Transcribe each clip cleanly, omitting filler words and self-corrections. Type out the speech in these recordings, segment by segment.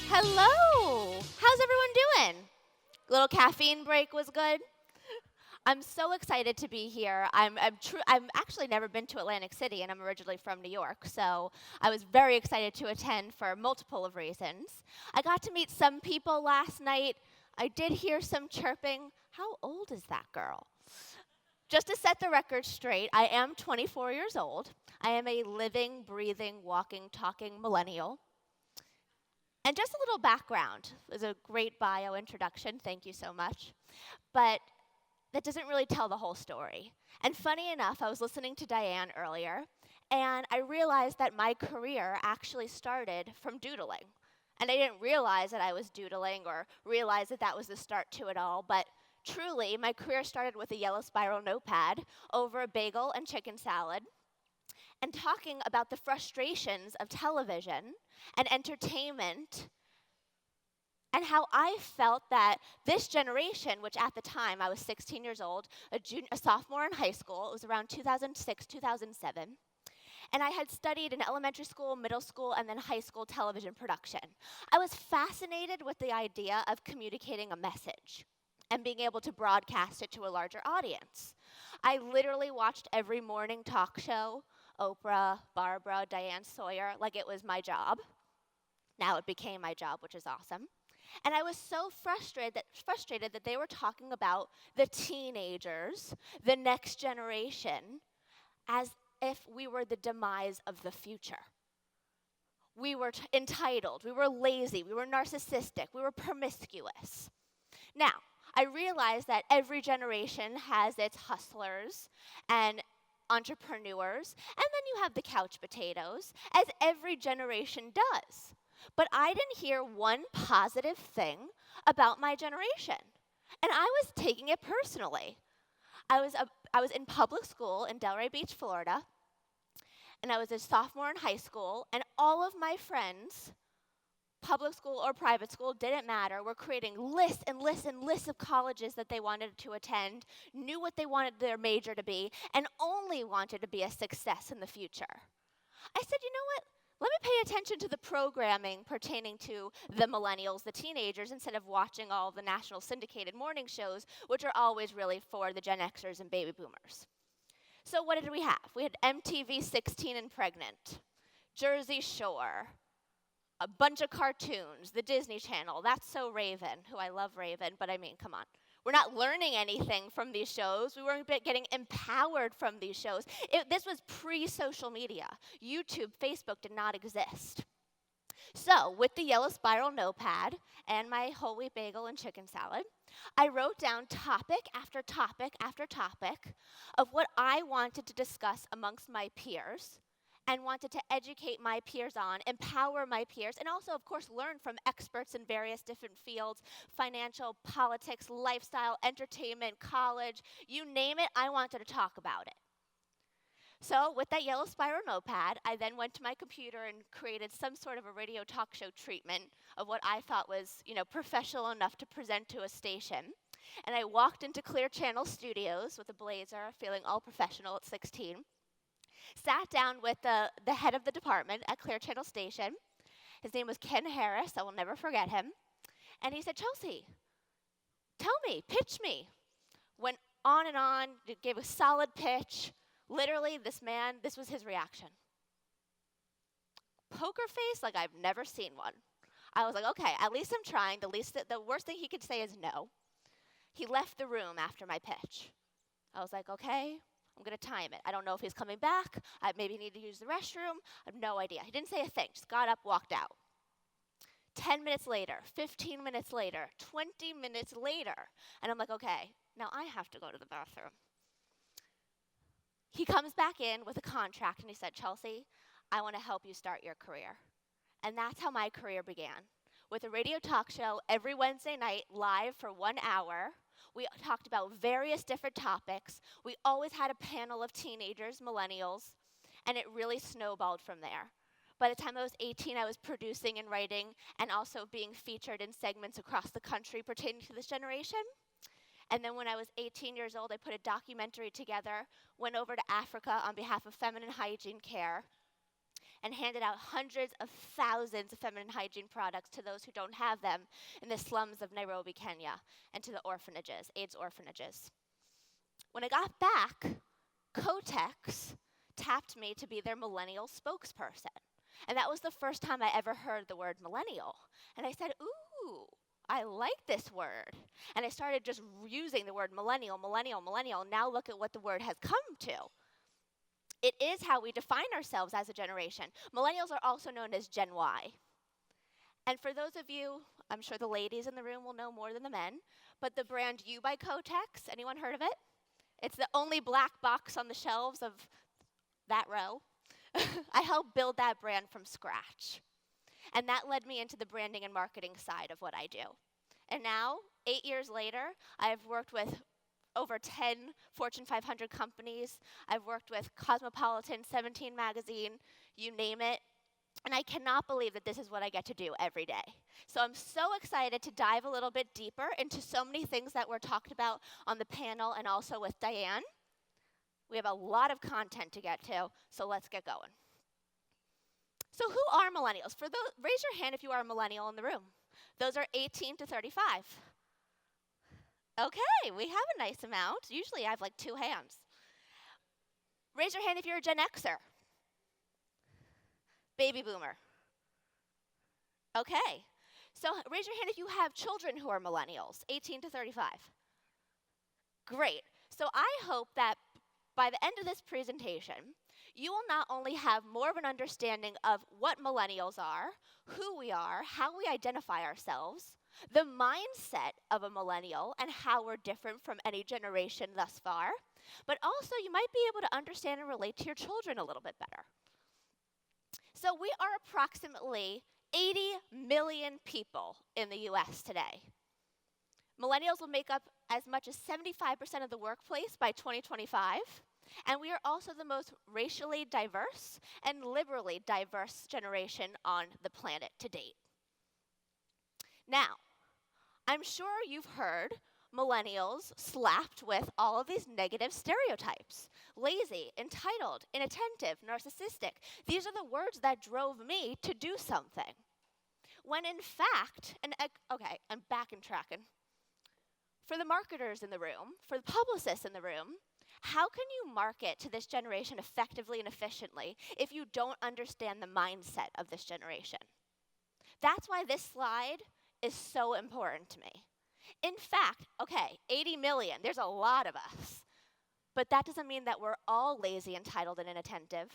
Hello! How's everyone doing? Little caffeine break was good. I'm so excited to be here. I'm actually never been to Atlantic City, and I'm originally from New York, so I was very excited to attend for multiple of reasons. I got to meet some people last night. I did hear some chirping. How old is that girl? Just to set the record straight, I am 24 years old. I am a living, breathing, walking, talking millennial. And just a little background. It was a great bio introduction. Thank you so much. But that doesn't really tell the whole story. And funny enough, I was listening to Diane earlier, and I realized that my career actually started from doodling. And I didn't realize that I was doodling or realize that that was the start to it all, but truly, my career started with a yellow spiral notepad over a bagel and chicken salad and talking about the frustrations of television and entertainment and how I felt that this generation, which at the time I was 16 years old, a sophomore in high school, it was around 2006, 2007, and I had studied in elementary school, middle school, and then high school television production. I was fascinated with the idea of communicating a message and being able to broadcast it to a larger audience. I literally watched every morning talk show, Oprah, Barbara, Diane Sawyer, like it was my job. Now it became my job, which is awesome. And I was so frustrated that they were talking about the teenagers, the next generation, as if we were the demise of the future. We were entitled, we were lazy, we were narcissistic, we were promiscuous. Now, I realize that every generation has its hustlers and entrepreneurs, and then you have the couch potatoes, as every generation does. But I didn't hear one positive thing about my generation. And I was taking it personally. I was in public school in Delray Beach, Florida, and I was a sophomore in high school, and all of my friends, public school or private school, didn't matter, were creating lists and lists and lists of colleges that they wanted to attend, knew what they wanted their major to be, and only wanted to be a success in the future. I said, you know what? Let me pay attention to the programming pertaining to the millennials, the teenagers, instead of watching all the national syndicated morning shows, which are always really for the Gen Xers and baby boomers. So what did we have? We had MTV 16 and Pregnant, Jersey Shore, a bunch of cartoons, the Disney Channel, That's So Raven, who I love Raven, but I mean, come on. We're not learning anything from these shows. We weren't getting empowered from these shows. This was pre-social media. YouTube, Facebook did not exist. So with the yellow spiral notepad and my whole wheat bagel and chicken salad, I wrote down topic after topic after topic of what I wanted to discuss amongst my peers and wanted to educate my peers on, empower my peers, and also, of course, learn from experts in various different fields, financial, politics, lifestyle, entertainment, college, you name it, I wanted to talk about it. So with that yellow spiral notepad, I then went to my computer and created some sort of a radio talk show treatment of what I thought was, professional enough to present to a station. And I walked into Clear Channel Studios with a blazer, feeling all professional at 16. Sat down with the head of the department at Clear Channel Station. His name was Ken Harris. I will never forget him. And he said, Chelsea, tell me, pitch me. Went on and on, gave a solid pitch. Literally, this was his reaction. Poker face like I've never seen one. I was like, okay, at least I'm trying. The worst thing he could say is no. He left the room after my pitch. I was like, okay, I'm going to time it. I don't know if he's coming back. I maybe need to use the restroom. I have no idea. He didn't say a thing. Just got up, walked out. 10 minutes later, 15 minutes later, 20 minutes later. And I'm like, okay, now I have to go to the bathroom. He comes back in with a contract and he said, Chelsea, I want to help you start your career. And that's how my career began. With a radio talk show every Wednesday night, live for 1 hour. We talked about various different topics. We always had a panel of teenagers, millennials, and it really snowballed from there. By the time I was 18, I was producing and writing and also being featured in segments across the country pertaining to this generation. And then when I was 18 years old, I put a documentary together, went over to Africa on behalf of feminine hygiene care, and handed out hundreds of thousands of feminine hygiene products to those who don't have them in the slums of Nairobi, Kenya, and to the orphanages, AIDS orphanages. When I got back, Kotex tapped me to be their millennial spokesperson. And that was the first time I ever heard the word millennial. And I said, ooh, I like this word. And I started just using the word millennial, millennial, millennial. Now look at what the word has come to. It is how we define ourselves as a generation. Millennials are also known as Gen Y. And for those of you, I'm sure the ladies in the room will know more than the men, but the brand U by Kotex, anyone heard of it? It's the only black box on the shelves of that row. I helped build that brand from scratch. And that led me into the branding and marketing side of what I do. And now, 8 years later, I've worked with over 10 Fortune 500 companies. I've worked with Cosmopolitan, 17 magazine, you name it. And I cannot believe that this is what I get to do every day. So I'm so excited to dive a little bit deeper into so many things that were talked about on the panel and also with Diane. We have a lot of content to get to, so let's get going. So who are millennials? For those, raise your hand if you are a millennial in the room. Those are 18 to 35. Okay, we have a nice amount. Usually I have like 2 hands. Raise your hand if you're a Gen Xer. Baby boomer. Okay, so raise your hand if you have children who are millennials, 18 to 35. Great. So I hope that by the end of this presentation, you will not only have more of an understanding of what millennials are, who we are, how we identify ourselves, the mindset of a millennial, and how we're different from any generation thus far, but also you might be able to understand and relate to your children a little bit better. So we are approximately 80 million people in the US today. Millennials will make up as much as 75% of the workplace by 2025, and we are also the most racially diverse and liberally diverse generation on the planet to date. Now, I'm sure you've heard millennials slapped with all of these negative stereotypes. Lazy, entitled, inattentive, narcissistic. These are the words that drove me to do something. When in fact, okay, I'm back and tracking. For the marketers in the room, for the publicists in the room, how can you market to this generation effectively and efficiently if you don't understand the mindset of this generation? That's why this slide is so important to me. In fact, okay, 80 million, there's a lot of us. But that doesn't mean that we're all lazy, entitled, and inattentive.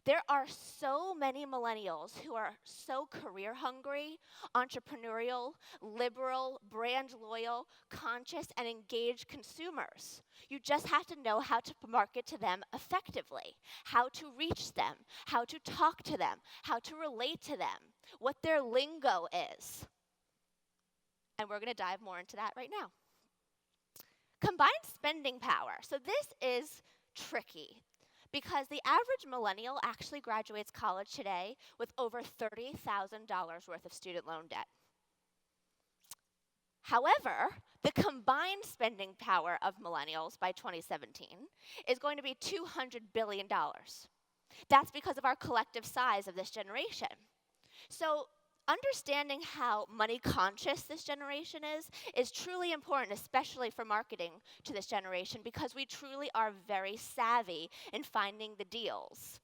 There are so many millennials who are so career hungry, entrepreneurial, liberal, brand loyal, conscious, and engaged consumers. You just have to know how to market to them effectively, how to reach them, how to talk to them, how to relate to them, what their lingo is. And we're going to dive more into that right now. Combined spending power. So this is tricky because the average millennial actually graduates college today with over $30,000 worth of student loan debt. However, the combined spending power of millennials by 2017 is going to be $200 billion. That's because of our collective size of this generation. So understanding how money conscious this generation is truly important, especially for marketing to this generation, because we truly are very savvy in finding the deals.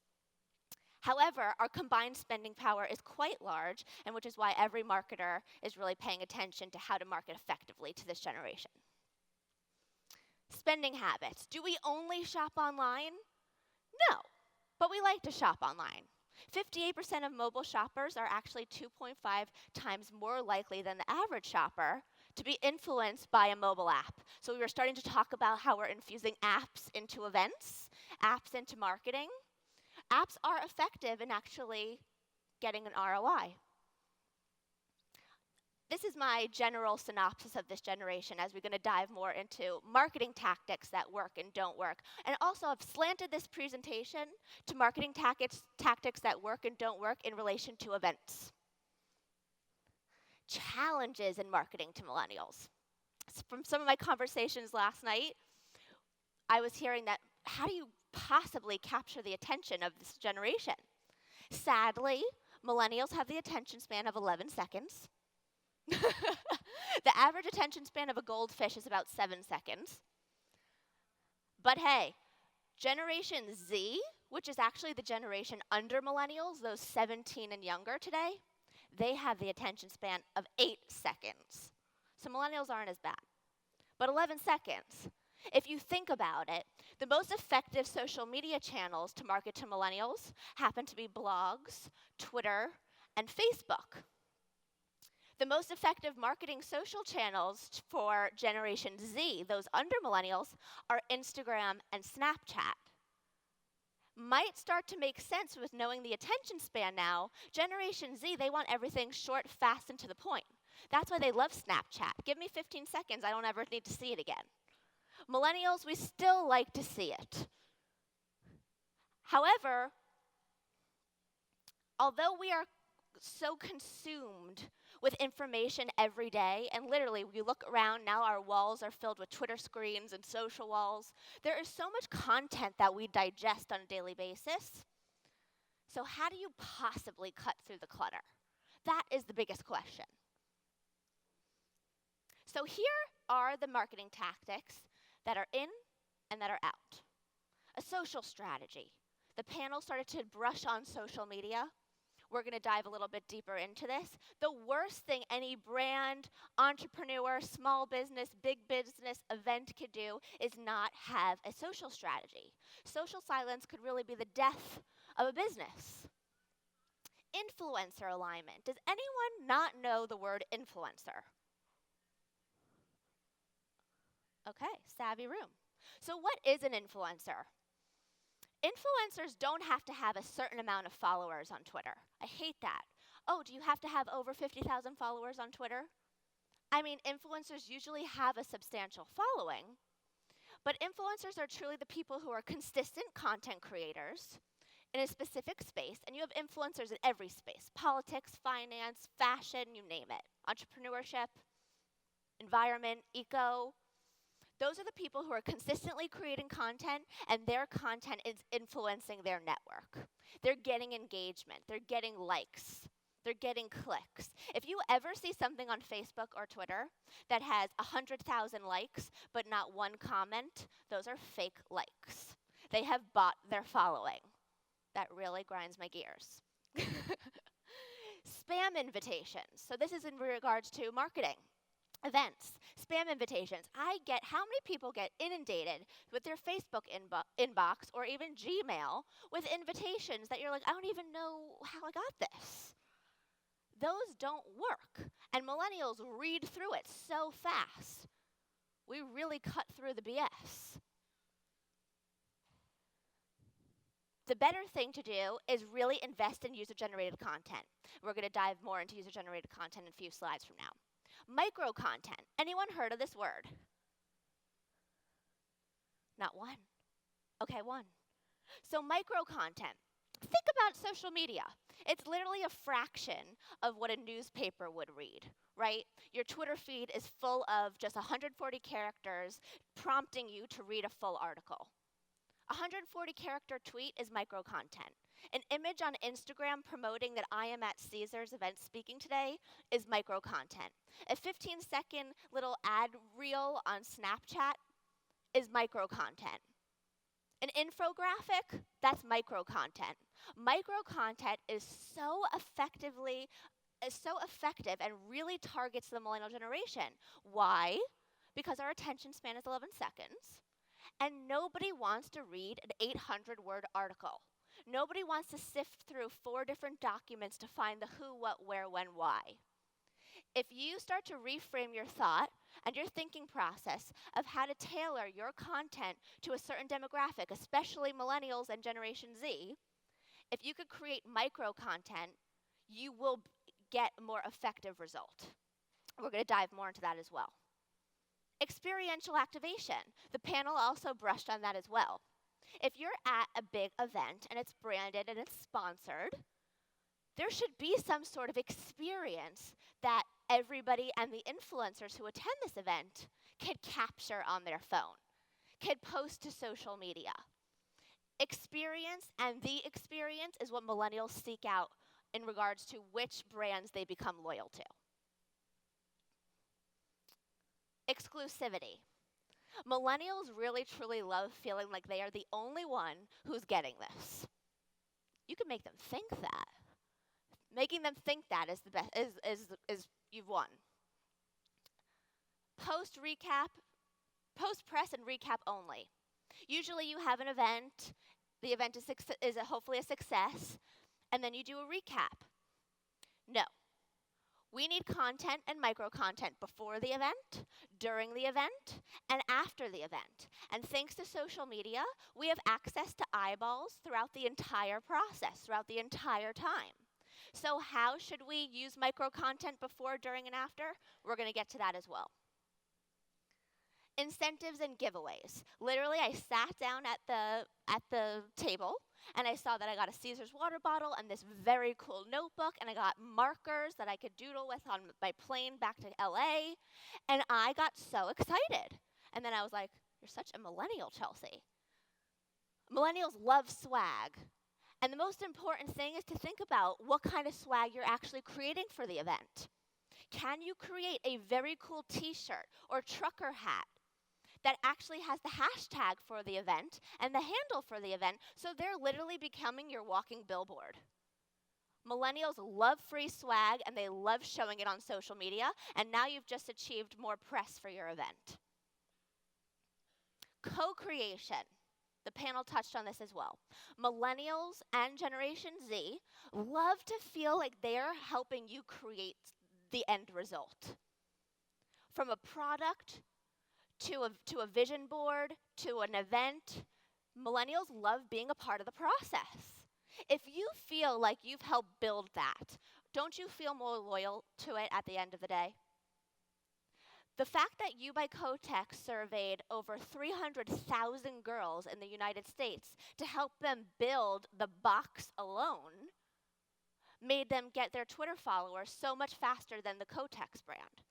However, our combined spending power is quite large, and which is why every marketer is really paying attention to how to market effectively to this generation. Spending habits. Do we only shop online? No, but we like to shop online. 58% of mobile shoppers are actually 2.5 times more likely than the average shopper to be influenced by a mobile app. So we were starting to talk about how we're infusing apps into events, apps into marketing. Apps are effective in actually getting an ROI. This is my general synopsis of this generation as we're going to dive more into marketing tactics that work and don't work. And also I've slanted this presentation to marketing tactics that work and don't work in relation to events. Challenges in marketing to millennials. From some of my conversations last night, I was hearing that how do you possibly capture the attention of this generation? Sadly, millennials have the attention span of 11 seconds. The average attention span of a goldfish is about 7 seconds. But hey, Generation Z, which is actually the generation under millennials, those 17 and younger today, they have the attention span of 8 seconds. So millennials aren't as bad. But 11 seconds. If you think about it, the most effective social media channels to market to millennials happen to be blogs, Twitter, and Facebook. The most effective marketing social channels for Generation Z, those under millennials, are Instagram and Snapchat. Might start to make sense with knowing the attention span now. Generation Z, they want everything short, fast, and to the point. That's why they love Snapchat. Give me 15 seconds, I don't ever need to see it again. Millennials, we still like to see it. However, although we are so consumed with information every day, and literally, you look around now, our walls are filled with Twitter screens and social walls. There is so much content that we digest on a daily basis. So how do you possibly cut through the clutter? That is the biggest question. So here are the marketing tactics that are in and that are out. A social strategy. The panel started to brush on social media. We're going to dive a little bit deeper into this. The worst thing any brand, entrepreneur, small business, big business event could do is not have a social strategy. Social silence could really be the death of a business. Influencer alignment. Does anyone not know the word influencer? Okay, savvy room. So what is an influencer? Influencers don't have to have a certain amount of followers on Twitter. I hate that. Oh, do you have to have over 50,000 followers on Twitter? I mean, influencers usually have a substantial following, but influencers are truly the people who are consistent content creators in a specific space, and you have influencers in every space: politics, finance, fashion, you name it, entrepreneurship, environment, eco. Those are the people who are consistently creating content, and their content is influencing their network. They're getting engagement. They're getting likes. They're getting clicks. If you ever see something on Facebook or Twitter that has 100,000 likes but not one comment, those are fake likes. They have bought their following. That really grinds my gears. Spam invitations. So this is in regards to marketing. Events, spam invitations. How many people get inundated with their Facebook inbox or even Gmail with invitations that you're like, I don't even know how I got this. Those don't work. And millennials read through it so fast. We really cut through the BS. The better thing to do is really invest in user-generated content. We're going to dive more into user-generated content in a few slides from now. Micro content. Anyone heard of this word? Not one. Okay, one. So micro content. Think about social media. It's literally a fraction of what a newspaper would read, right? Your Twitter feed is full of just 140 characters prompting you to read a full article. A 140 character tweet is micro content. An image on Instagram promoting that I am at Caesar's event speaking today is micro content. A 15-second little ad reel on Snapchat is micro content. An infographic, that's micro content. Micro content is so effective and really targets the millennial generation. Why? Because our attention span is 11 seconds, and nobody wants to read an 800-word article. Nobody wants to sift through 4 different documents to find the who, what, where, when, why. If you start to reframe your thought and your thinking process of how to tailor your content to a certain demographic, especially millennials and Generation Z, if you could create micro content, you will get a more effective result. We're going to dive more into that as well. Experiential activation. The panel also brushed on that as well. If you're at a big event and it's branded and it's sponsored, there should be some sort of experience that everybody and the influencers who attend this event can capture on their phone, can post to social media. Experience and the experience is what millennials seek out in regards to which brands they become loyal to. Exclusivity. Millennials really truly love feeling like they are the only one who's getting this. You can make them think that. Making them think that is the best is you've won. Post recap, post press and recap only. Usually you have an event, the event is hopefully a success, and then you do a recap. No. We need content and micro content before the event, during the event, and after the event. And thanks to social media, we have access to eyeballs throughout the entire process, throughout the entire time. So how should we use micro content before, during, and after? We're going to get to that as well. Incentives and giveaways. Literally, I sat down at the table and I saw that I got a Caesar's water bottle and this very cool notebook, and I got markers that I could doodle with on my plane back to LA, and I got so excited. And then I was like, "You're such a millennial, Chelsea." Millennials love swag. And the most important thing is to think about what kind of swag you're actually creating for the event. Can you create a very cool t-shirt or trucker hat that actually has the hashtag for the event and the handle for the event, so they're literally becoming your walking billboard? Millennials love free swag and they love showing it on social media, and now you've just achieved more press for your event. Co-creation. The panel touched on this as well. Millennials and Generation Z love to feel like they're helping you create the end result. From a product to a vision board to an event, millennials love being a part of the process. If you feel like you've helped build that, don't you feel more loyal to it at the end of the day? The fact that You by Kotex surveyed over 300,000 girls in the United States to help them build the box alone made them get their Twitter followers so much faster than the Kotex brand.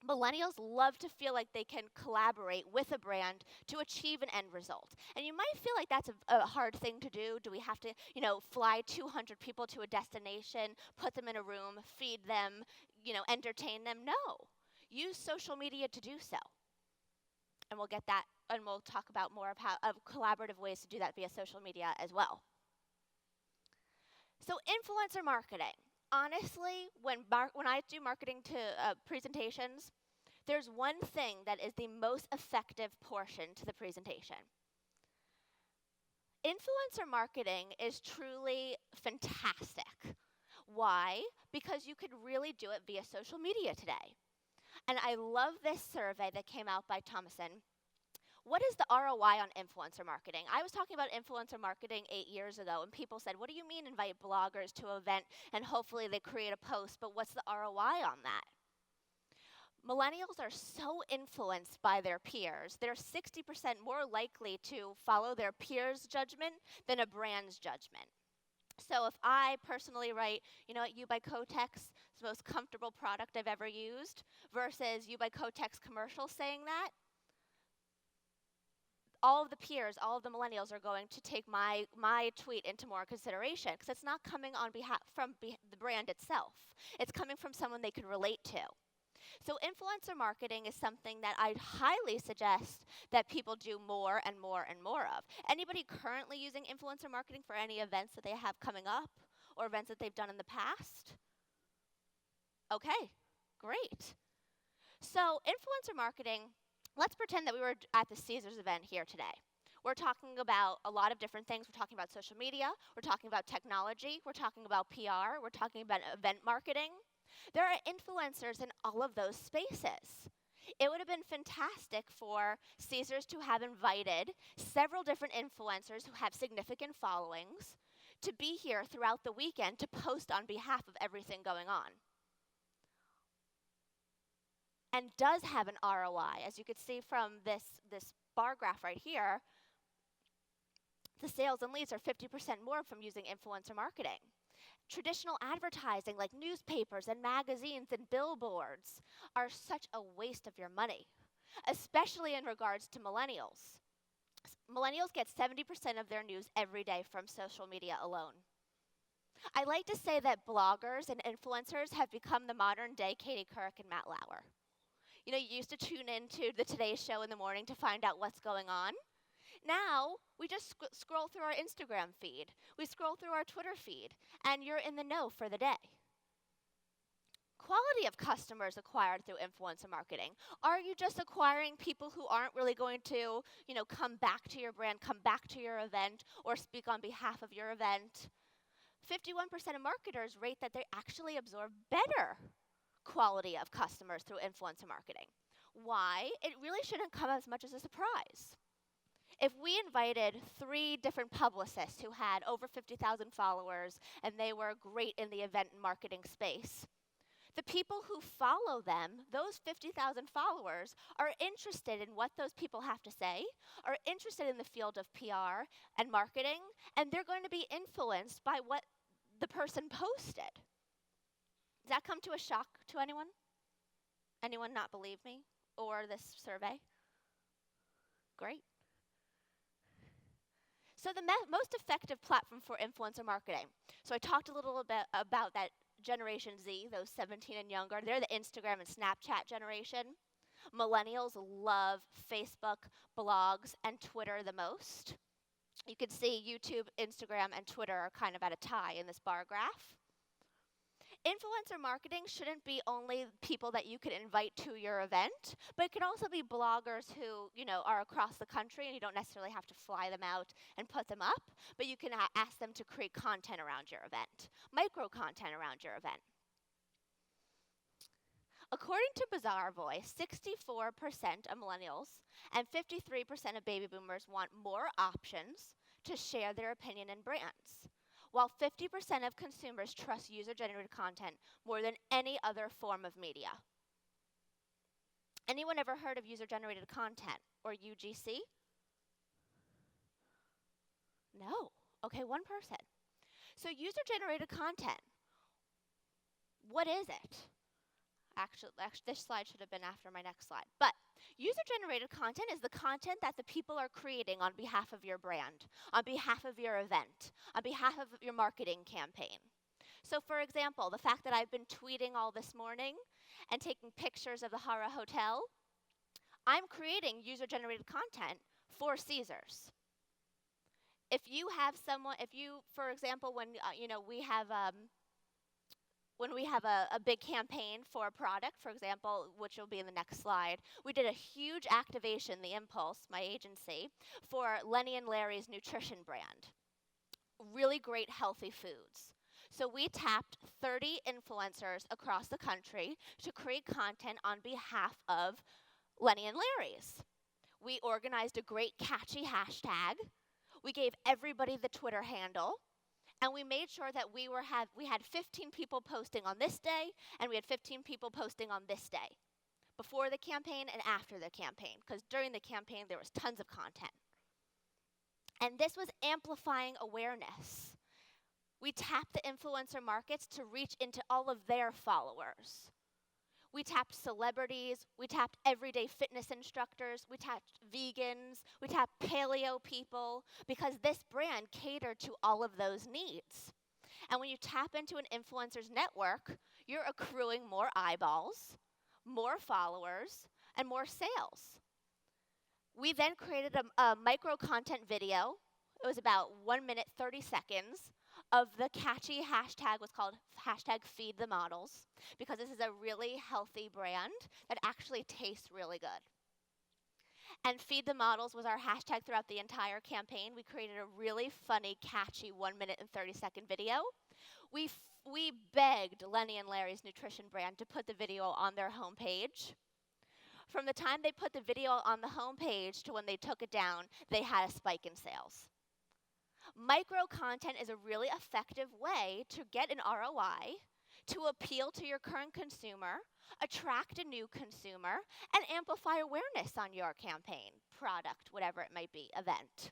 Millennials love to feel like they can collaborate with a brand to achieve an end result. And you might feel like that's a hard thing to do. Do we have to, fly 200 people to a destination, put them in a room, feed them, entertain them? No. Use social media to do so. And we'll get that, and we'll talk about more of collaborative ways to do that via social media as well. So influencer marketing. Honestly, when I do marketing to presentations, there's one thing that is the most effective portion to the presentation. Influencer marketing is truly fantastic. Why? Because you could really do it via social media today. And I love this survey that came out by Thomason. What is the ROI on influencer marketing? I was talking about influencer marketing 8 years ago, and people said, "What do you mean invite bloggers to an event and hopefully they create a post, but what's the ROI on that?" Millennials are so influenced by their peers. They're 60% more likely to follow their peers' judgment than a brand's judgment. So if I personally write, You by Kotex is the most comfortable product I've ever used, versus You by Kotex commercial saying that, all of the peers, all of the millennials are going to take my tweet into more consideration, because it's not coming on behalf from the brand itself. It's coming from someone they can relate to. So influencer marketing is something that I'd highly suggest that people do more and more and more of. Anybody currently using influencer marketing for any events that they have coming up or events that they've done in the past? Okay, great. So influencer marketing, let's pretend that we were at the Caesars event here today. We're talking about a lot of different things. We're talking about social media. We're talking about technology. We're talking about PR. We're talking about event marketing. There are influencers in all of those spaces. It would have been fantastic for Caesars to have invited several different influencers who have significant followings to be here throughout the weekend to post on behalf of everything going on. And does have an ROI. As you could see from this bar graph right here, the sales and leads are 50% more from using influencer marketing. Traditional advertising like newspapers and magazines and billboards are such a waste of your money, especially in regards to millennials. Millennials get 70% of their news every day from social media alone. I like to say that bloggers and influencers have become the modern day Katie Couric and Matt Lauer. You know, you used to tune into the Today Show in the morning to find out what's going on. Now, we just scroll through our Instagram feed, we scroll through our Twitter feed, and you're in the know for the day. Quality of customers acquired through influencer marketing. Are you just acquiring people who aren't really going to, come back to your brand, come back to your event, or speak on behalf of your event? 51% of marketers rate that they actually absorb better quality of customers through influencer marketing. Why? It really shouldn't come as much as a surprise. If we invited 3 different publicists who had over 50,000 followers and they were great in the event and marketing space, the people who follow them, those 50,000 followers, are interested in what those people have to say, are interested in the field of PR and marketing, and they're going to be influenced by what the person posted. Does that come to a shock to anyone? Anyone not believe me or this survey? Great. So the most effective platform for influencer marketing. So I talked a little bit about that Generation Z, those 17 and younger. They're the Instagram and Snapchat generation. Millennials love Facebook, blogs, and Twitter the most. You can see YouTube, Instagram, and Twitter are kind of at a tie in this bar graph. Influencer marketing shouldn't be only people that you could invite to your event, but it could also be bloggers who, are across the country and you don't necessarily have to fly them out and put them up, but you can ask them to create content around your event, micro content around your event. According to Bazaar Voice, 64% of millennials and 53% of baby boomers want more options to share their opinion and brands, while 50% of consumers trust user-generated content more than any other form of media. Anyone ever heard of user-generated content, or UGC? No. Okay, one person. So user-generated content, what is it? Actually, this slide should have been after my next slide. But user-generated content is the content that the people are creating on behalf of your brand, on behalf of your event, on behalf of your marketing campaign. So for example, the fact that I've been tweeting all this morning and taking pictures of the Hara Hotel, I'm creating user-generated content for Caesars. If you have someone, for example, when we have a big campaign for a product, for example, which will be in the next slide, we did a huge activation, the Impulse, my agency, for Lenny and Larry's nutrition brand. Really great healthy foods. So we tapped 30 influencers across the country to create content on behalf of Lenny and Larry's. We organized a great catchy hashtag. We gave everybody the Twitter handle. And we made sure that we had 15 people posting on this day, and we had 15 people posting on this day, before the campaign and after the campaign, because during the campaign there was tons of content. And this was amplifying awareness. We tapped the influencer markets to reach into all of their followers. We tapped celebrities, we tapped everyday fitness instructors, we tapped vegans, we tapped paleo people, because this brand catered to all of those needs. And when you tap into an influencer's network, you're accruing more eyeballs, more followers, and more sales. We then created a micro content video. It was about 1 minute, 30 seconds, of the catchy hashtag, was called hashtag Feed the Models, because this is a really healthy brand that actually tastes really good. And Feed the Models was our hashtag throughout the entire campaign. We created a really funny, catchy 1 minute and 30-second video. We begged Lenny and Larry's nutrition brand to put the video on their homepage. From the time they put the video on the homepage to when they took it down, they had a spike in sales. Micro content is a really effective way to get an ROI, to appeal to your current consumer, attract a new consumer, and amplify awareness on your campaign, product, whatever it might be, event.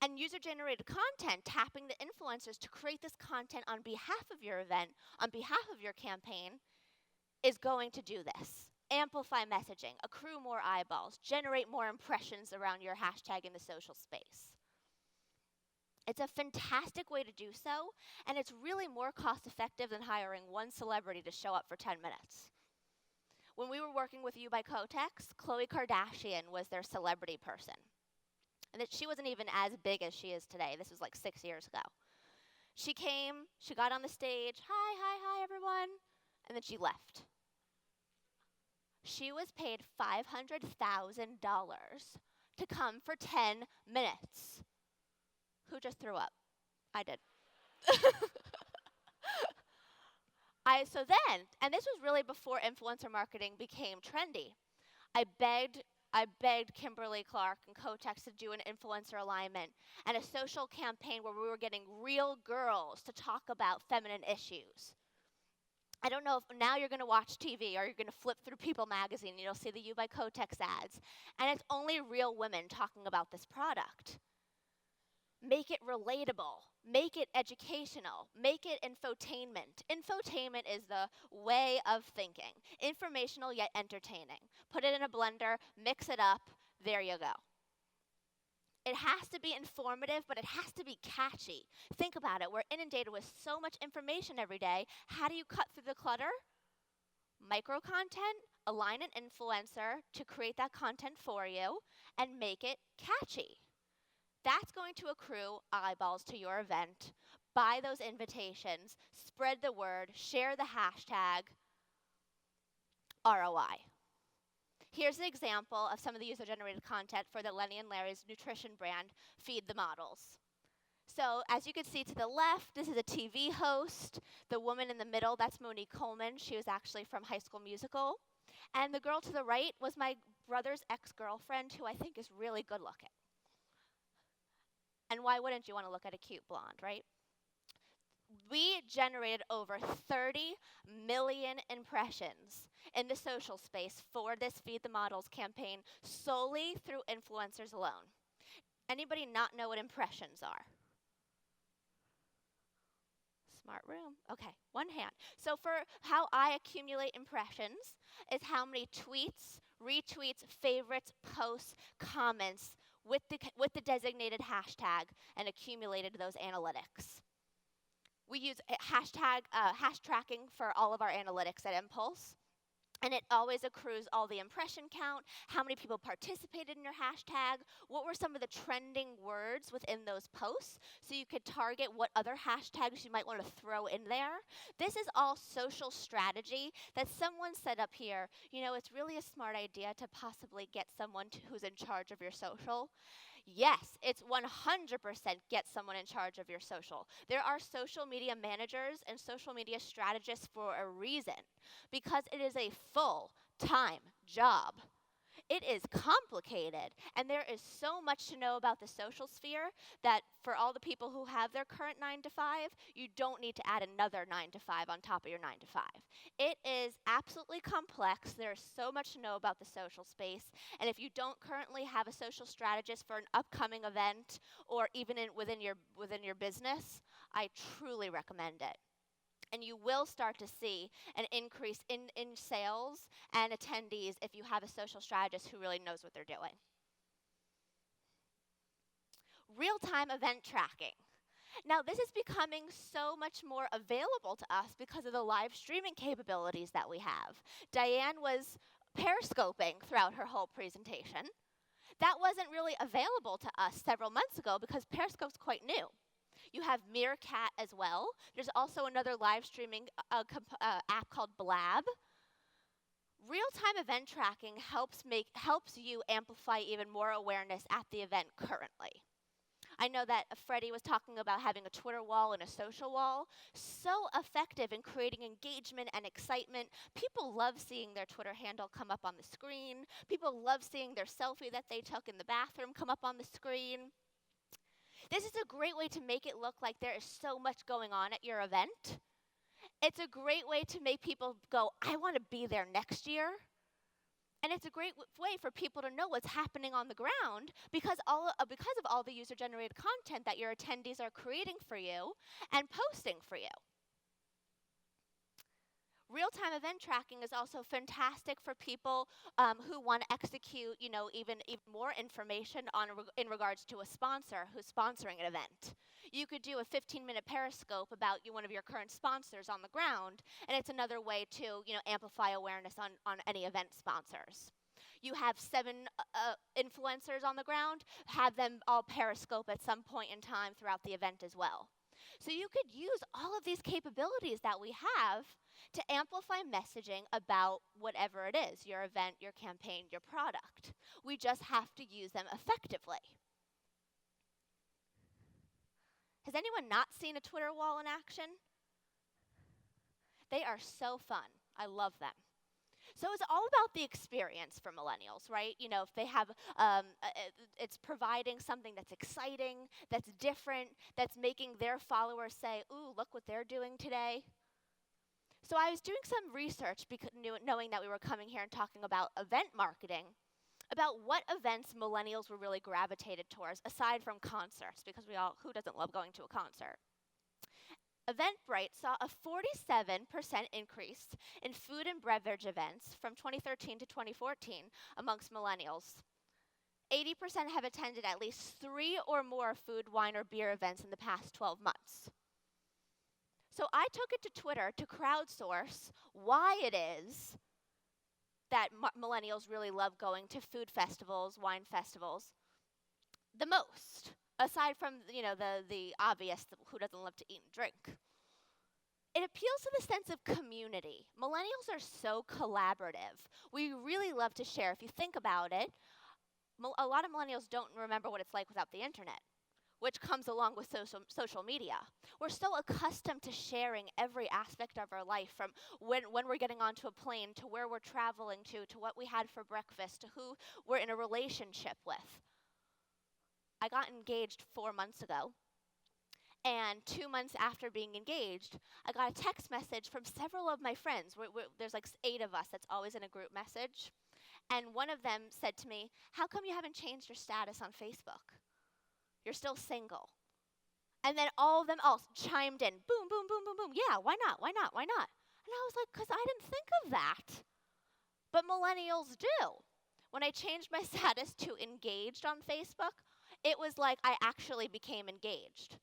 And user-generated content, tapping the influencers to create this content on behalf of your event, on behalf of your campaign, is going to do this. amplify messaging, accrue more eyeballs, generate more impressions around your hashtag in the social space. It's a fantastic way to do so, and it's really more cost effective than hiring one celebrity to show up for 10 minutes. When we were working with You by Kotex, Khloe Kardashian was their celebrity person. And that she wasn't even as big as she is today. This was like 6 years ago. She came, she got on the stage, hi, everyone, and then she left. She was paid $500,000 to come for 10 minutes. Who just threw up? I did. So then, and this was really before influencer marketing became trendy, I begged Kimberly Clark and Kotex to do an influencer alignment and a social campaign where we were getting real girls to talk about feminine issues. I don't know if now you're going to watch TV or you're going to flip through People magazine and you'll see the You by Kotex ads, and it's only real women talking about this product. Make it relatable. Make it educational. Make it infotainment. Infotainment is the way of thinking. Informational yet entertaining. Put it in a blender, mix it up, there you go. It has to be informative, but it has to be catchy. Think about it. We're inundated with so much information every day. How do you cut through the clutter? Micro content, align an influencer to create that content for you, and make it catchy. That's going to accrue eyeballs to your event. Buy those invitations, spread the word, share the hashtag, ROI. Here's an example of some of the user-generated content for the Lenny and Larry's nutrition brand, Feed the Models. So as you can see to the left, this is a TV host. The woman in the middle, that's Monique Coleman. She was actually from High School Musical. And the girl to the right was my brother's ex-girlfriend, who I think is really good looking. And why wouldn't you want to look at a cute blonde, right? We generated over 30 million impressions in the social space for this Feed the Models campaign solely through influencers alone. Anybody not know what impressions are? Smart room. Okay, one hand. So for how I accumulate impressions is how many tweets, retweets, favorites, posts, comments with the designated hashtag and accumulated those analytics. We use hash tracking for all of our analytics at Impulse. And it always accrues all the impression count, how many people participated in your hashtag, what were some of the trending words within those posts, so you could target what other hashtags you might want to throw in there. This is all social strategy that someone set up here. You know, it's really a smart idea to possibly get someone who's in charge of your social. Yes, it's 100% get someone in charge of your social. There are social media managers and social media strategists for a reason, because it is a full-time job. It is complicated, and there is so much to know about the social sphere that for all the people who have their current 9 to 5, you don't need to add another 9 to 5 on top of your 9 to 5. It is absolutely complex. There's so much to know about the social space, and if you don't currently have a social strategist for an upcoming event or even within your business, I truly recommend it. And you will start to see an increase in sales and attendees if you have a social strategist who really knows what they're doing. Real-time event tracking. Now, this is becoming so much more available to us because of the live streaming capabilities that we have. Diane was periscoping throughout her whole presentation. That wasn't really available to us several months ago because Periscope's quite new. You have Meerkat as well. There's also another live streaming app called Blab. Real-time event tracking helps you amplify even more awareness at the event currently. I know that Freddie was talking about having a Twitter wall and a social wall. So effective in creating engagement and excitement. People love seeing their Twitter handle come up on the screen. People love seeing their selfie that they took in the bathroom come up on the screen. This is a great way to make it look like there is so much going on at your event. It's a great way to make people go, I want to be there next year. And it's a great way for people to know what's happening on the ground because of all the user-generated content that your attendees are creating for you and posting for you. Real-time event tracking is also fantastic for people who want to execute, even more information in regards to a sponsor who's sponsoring an event. You could do a 15-minute Periscope about one of your current sponsors on the ground, and it's another way to, amplify awareness on any event sponsors. You have 7 influencers on the ground, have them all Periscope at some point in time throughout the event as well. So you could use all of these capabilities that we have to amplify messaging about whatever it is, your event, your campaign, your product. We just have to use them effectively. Has anyone not seen a Twitter wall in action? They are so fun. I love them. So it's all about the experience for millennials, right? If they have, it's providing something that's exciting, that's different, that's making their followers say, ooh, look what they're doing today. So I was doing some research, knowing that we were coming here and talking about event marketing, about what events millennials were really gravitated towards, aside from concerts, because who doesn't love going to a concert? Eventbrite saw a 47% increase in food and beverage events from 2013 to 2014 amongst millennials. 80% have attended at least 3 or more food, wine, or beer events in the past 12 months. So I took it to Twitter to crowdsource why it is that millennials really love going to food festivals, wine festivals, the most. Aside from, the obvious, who doesn't love to eat and drink. It appeals to the sense of community. Millennials are so collaborative. We really love to share. If you think about it, a lot of millennials don't remember what it's like without the internet, which comes along with social media. We're so accustomed to sharing every aspect of our life, from when we're getting onto a plane, to where we're traveling to what we had for breakfast, to who we're in a relationship with. I got engaged 4 months ago, and 2 months after being engaged, I got a text message from several of my friends. There's like 8 of us that's always in a group message, and one of them said to me, how come you haven't changed your status on Facebook? You're still single. And then all of them all chimed in, boom, boom, boom, boom, boom, yeah, why not, why not, why not? And I was like, because I didn't think of that. But millennials do. When I changed my status to engaged on Facebook, it was like I actually became engaged.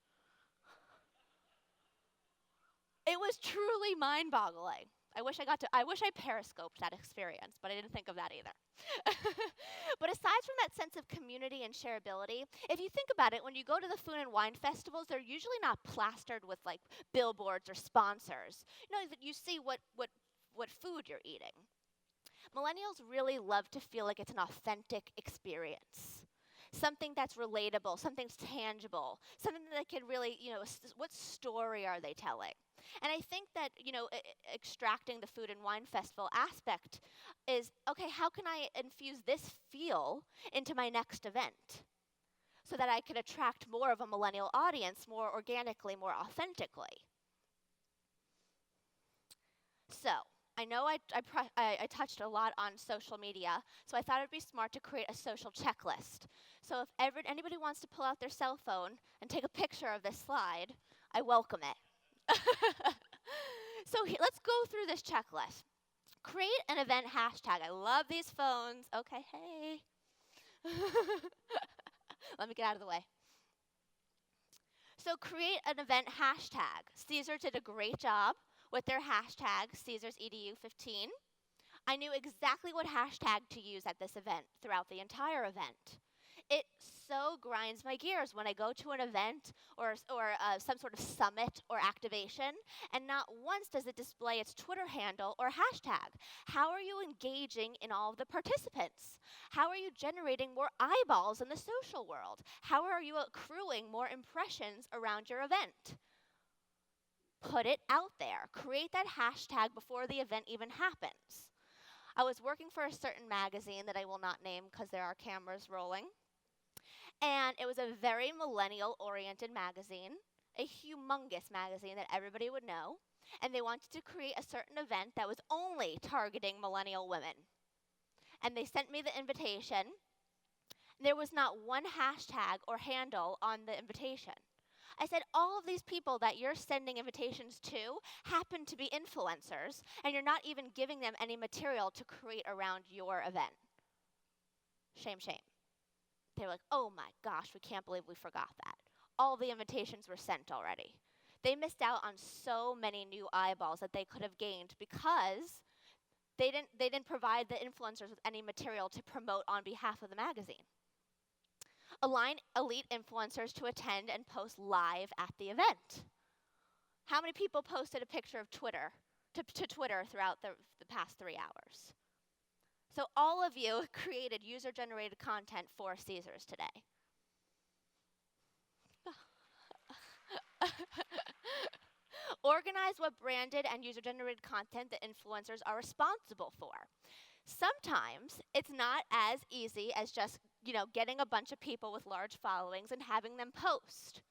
It was truly mind-boggling. I wish I periscoped that experience, but I didn't think of that either. But aside from that sense of community and shareability, if you think about it, when you go to the food and wine festivals, they're usually not plastered with like billboards or sponsors. You see what food you're eating. Millennials really love to feel like it's an authentic experience. Something that's relatable, something's tangible, something that they can really, what story are they telling? And I think that, extracting the food and wine festival aspect is, okay, how can I infuse this feel into my next event so that I can attract more of a millennial audience more organically, more authentically? So, I know I touched a lot on social media, so I thought it would be smart to create a social checklist. So if anybody wants to pull out their cell phone and take a picture of this slide, I welcome it. So let's go through this checklist. Create an event hashtag. I love these phones. Okay, hey. Let me get out of the way. So create an event hashtag. Caesar did a great job with their hashtag, CaesarsEDU15. I knew exactly what hashtag to use at this event throughout the entire event. It so grinds my gears when I go to an event or some sort of summit or activation, and not once does it display its Twitter handle or hashtag. How are you engaging in all of the participants? How are you generating more eyeballs in the social world? How are you accruing more impressions around your event? Put it out there. Create that hashtag before the event even happens. I was working for a certain magazine that I will not name because there are cameras rolling. And it was a very millennial-oriented magazine, a humongous magazine that everybody would know. And they wanted to create a certain event that was only targeting millennial women. And they sent me the invitation. There was not one hashtag or handle on the invitation. I said all of these people that you're sending invitations to happen to be influencers, and you're not even giving them any material to create around your event. Shame, shame. They were like, oh my gosh, we can't believe we forgot that. All the invitations were sent already. They missed out on so many new eyeballs that they could have gained because they didn't provide the influencers with any material to promote on behalf of the magazine. Align elite influencers to attend and post live at the event. How many people posted a picture of Twitter to Twitter throughout the past 3 hours? So all of you created user-generated content for Caesars today. Organize what branded and user-generated content the influencers are responsible for. Sometimes it's not as easy as just, getting a bunch of people with large followings and having them post.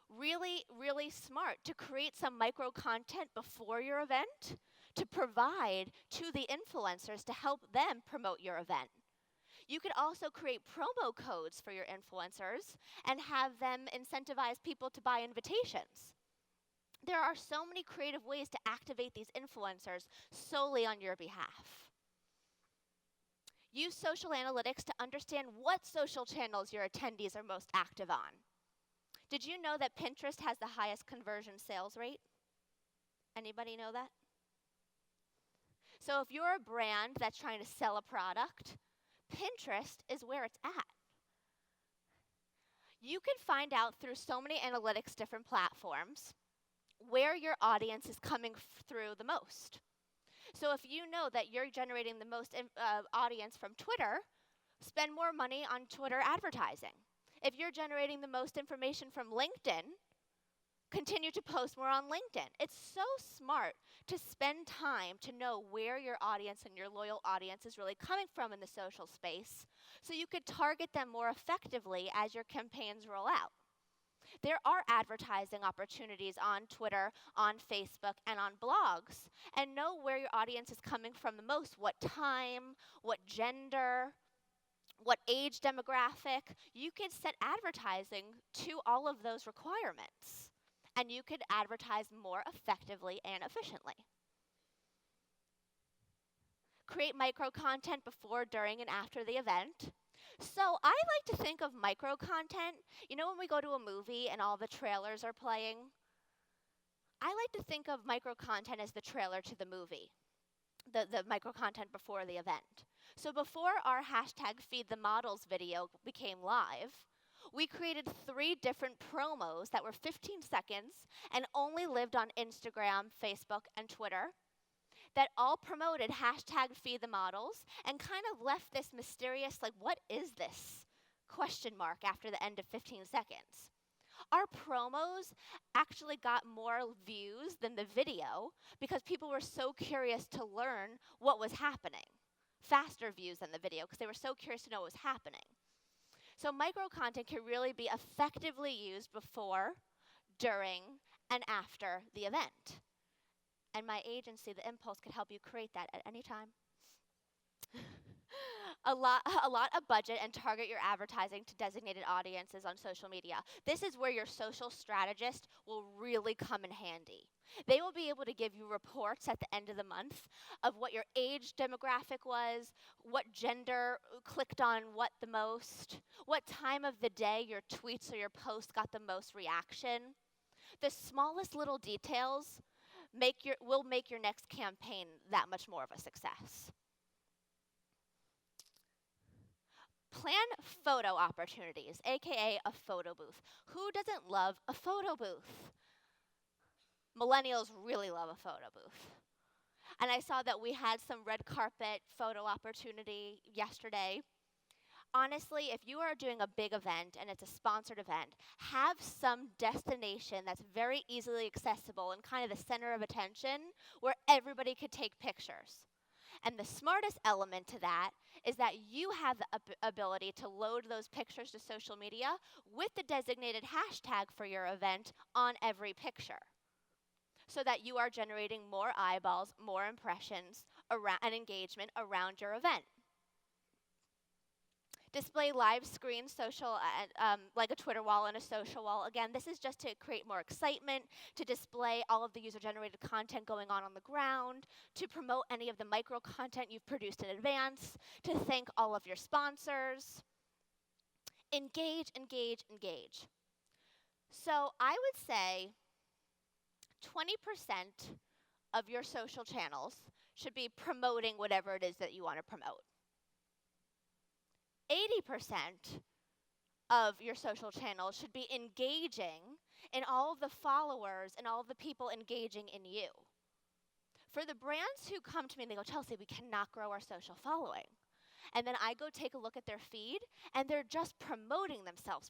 Really, really smart to create some micro content before your event to provide to the influencers to help them promote your event. You could also create promo codes for your influencers and have them incentivize people to buy invitations. There are so many creative ways to activate these influencers solely on your behalf. Use social analytics to understand what social channels your attendees are most active on. Did you know that Pinterest has the highest conversion sales rate? Anybody know that? So if you're a brand that's trying to sell a product, Pinterest is where it's at. You can find out through so many analytics, different platforms, where your audience is coming through the most. So if you know that you're generating the most audience from Twitter, spend more money on Twitter advertising. If you're generating the most information from LinkedIn, continue to post more on LinkedIn. It's so smart to spend time to know where your audience and your loyal audience is really coming from in the social space so you could target them more effectively as your campaigns roll out. There are advertising opportunities on Twitter, on Facebook, and on blogs, and know where your audience is coming from the most, what time, what gender, what age demographic. You can set advertising to all of those requirements, and you could advertise more effectively and efficiently. Create micro content before, during, and after the event. So I like to think of micro content, when we go to a movie and all the trailers are playing, I like to think of micro content as the trailer to the movie, the micro content before the event. So before our hashtag Feed the Models video became live, we created 3 different promos that were 15 seconds and only lived on Instagram, Facebook, and Twitter, that all promoted hashtag Feed the Models and kind of left this mysterious, what is this? Question mark after the end of 15 seconds. Our promos actually got more views than the video because people were so curious to learn what was happening. Faster views than the video because they were so curious to know what was happening. So micro content can really be effectively used before, during, and after the event. And my agency, The Impulse, could help you create that at any time. A lot of budget and target your advertising to designated audiences on social media. This is where your social strategist will really come in handy. They will be able to give you reports at the end of the month of what your age demographic was, what gender clicked on what the most, what time of the day your tweets or your posts got the most reaction. The smallest little details will make your next campaign that much more of a success. Plan photo opportunities, aka a photo booth. Who doesn't love a photo booth? Millennials really love a photo booth. And I saw that we had some red carpet photo opportunity yesterday. Honestly, if you are doing a big event and it's a sponsored event, have some destination that's very easily accessible and kind of the center of attention where everybody could take pictures. And the smartest element to that is that you have the ability to load those pictures to social media with the designated hashtag for your event on every picture, so that you are generating more eyeballs, more impressions, and engagement around your event. Display live screen social, like a Twitter wall and a social wall. Again, this is just to create more excitement, to display all of the user-generated content going on the ground, to promote any of the micro content you've produced in advance, to thank all of your sponsors. Engage, engage, engage. So I would say 20% of your social channels should be promoting whatever it is that you want to promote. 80% of your social channels should be engaging in all of the followers and all of the people engaging in you. For the brands who come to me and they go, Chelsea, we cannot grow our social following. And then I go take a look at their feed, and they're just promoting themselves,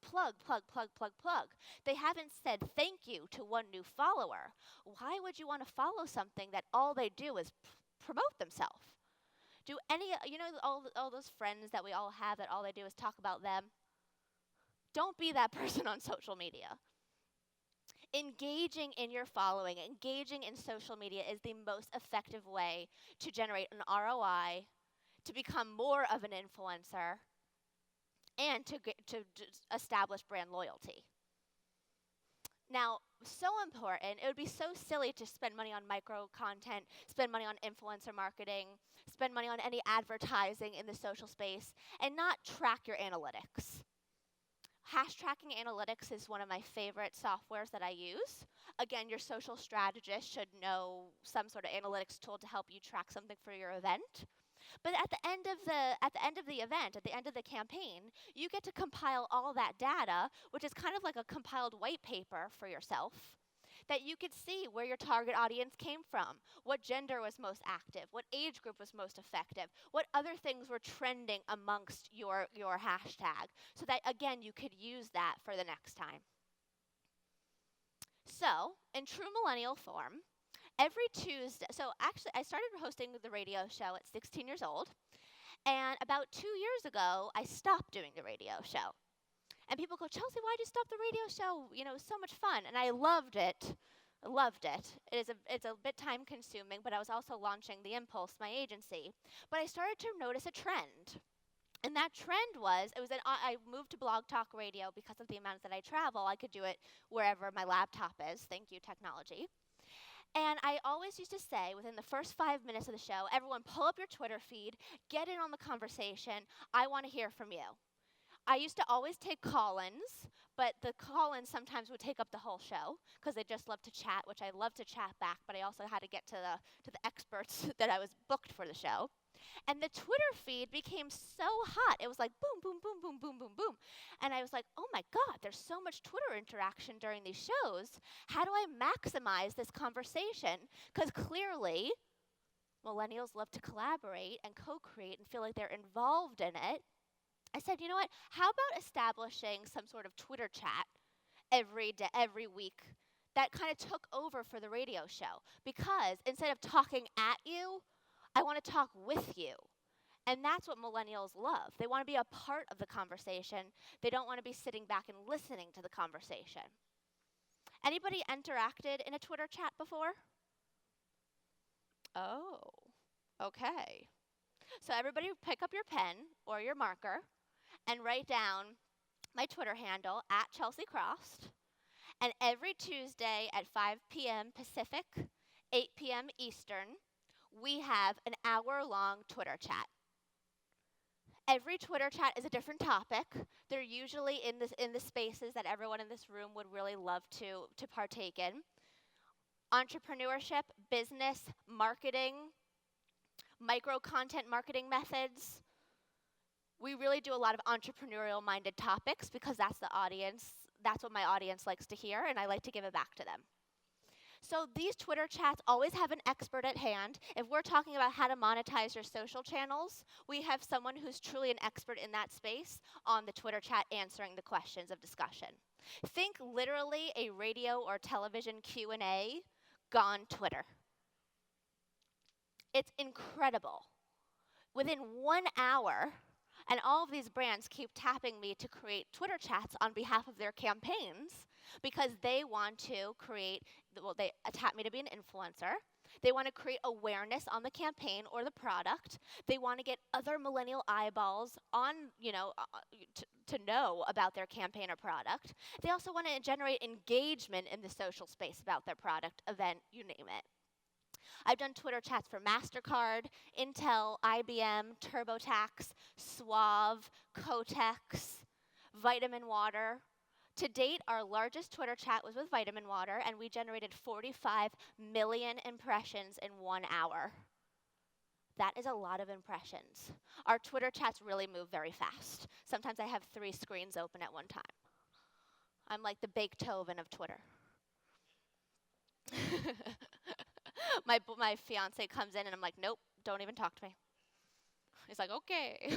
plug, plug, plug, plug, plug. They haven't said thank you to one new follower. Why would you want to follow something that all they do is promote themselves? Do any, all those friends that we all have that all they do is talk about them? Don't be that person on social media. Engaging in your following, engaging in social media is the most effective way to generate an ROI, to become more of an influencer, and to establish brand loyalty. Now, so important, it would be so silly to spend money on micro content, spend money on influencer marketing, spend money on any advertising in the social space, and not track your analytics. Hash tracking analytics is one of my favorite softwares that I use. Again, your social strategist should know some sort of analytics tool to help you track something for your event. But at the end of the event, at the end of the campaign, you get to compile all that data, which is kind of like a compiled white paper for yourself, that you could see where your target audience came from, what gender was most active, what age group was most effective, what other things were trending amongst your hashtag, so that, again, you could use that for the next time. So, in true millennial form, every Tuesday, so actually I started hosting the radio show at 16 years old, and about 2 years ago, I stopped doing the radio show. And people go, Chelsea, why'd you stop the radio show? You know, it was so much fun. And I loved it. I loved it. It's a bit time consuming, but I was also launching The Impulse, my agency. But I started to notice a trend. And that trend was, I moved to Blog Talk Radio because of the amount that I travel. I could do it wherever my laptop is. Thank you, technology. And I always used to say, within the first 5 minutes of the show, everyone pull up your Twitter feed, get in on the conversation. I want to hear from you. I used to always take call-ins, but the call-ins sometimes would take up the whole show because they just love to chat, which I love to chat back, but I also had to get to the experts that I was booked for the show. And the Twitter feed became so hot. It was like boom, boom, boom, boom, boom, boom, boom. And I was like, oh my God, there's so much Twitter interaction during these shows. How do I maximize this conversation? Because clearly, millennials love to collaborate and co-create and feel like they're involved in it. I said, you know what? How about establishing some sort of Twitter chat every day, every week that kind of took over for the radio show? Because instead of talking at you, I want to talk with you. And that's what millennials love. They want to be a part of the conversation. They don't want to be sitting back and listening to the conversation. Anybody interacted in a Twitter chat before? Oh, okay. So everybody pick up your pen or your marker and write down my Twitter handle, @ChelseaKrost. And every Tuesday at 5 p.m. Pacific, 8 p.m. Eastern, we have an hour-long Twitter chat. Every Twitter chat is a different topic. They're usually in the spaces that everyone in this room would really love to partake in. Entrepreneurship, business, marketing, micro-content marketing methods. We really do a lot of entrepreneurial-minded topics because that's what my audience likes to hear, and I like to give it back to them. So these Twitter chats always have an expert at hand. If we're talking about how to monetize your social channels, we have someone who's truly an expert in that space on the Twitter chat answering the questions of discussion. Think literally a radio or television Q&A gone Twitter. It's incredible. Within 1 hour, and all of these brands keep tapping me to create Twitter chats on behalf of their campaigns because they want to create, they tap me to be an influencer. They want to create awareness on the campaign or the product. They want to get other millennial eyeballs on, to know about their campaign or product. They also want to generate engagement in the social space about their product, event, you name it. I've done Twitter chats for MasterCard, Intel, IBM, TurboTax, Suave, Kotex, Vitamin Water. To date, our largest Twitter chat was with Vitamin Water, and we generated 45 million impressions in 1 hour. That is a lot of impressions. Our Twitter chats really move very fast. Sometimes I have 3 screens open at one time. I'm like the Beethoven of Twitter. My fiance comes in and I'm like, nope, don't even talk to me. He's like, okay.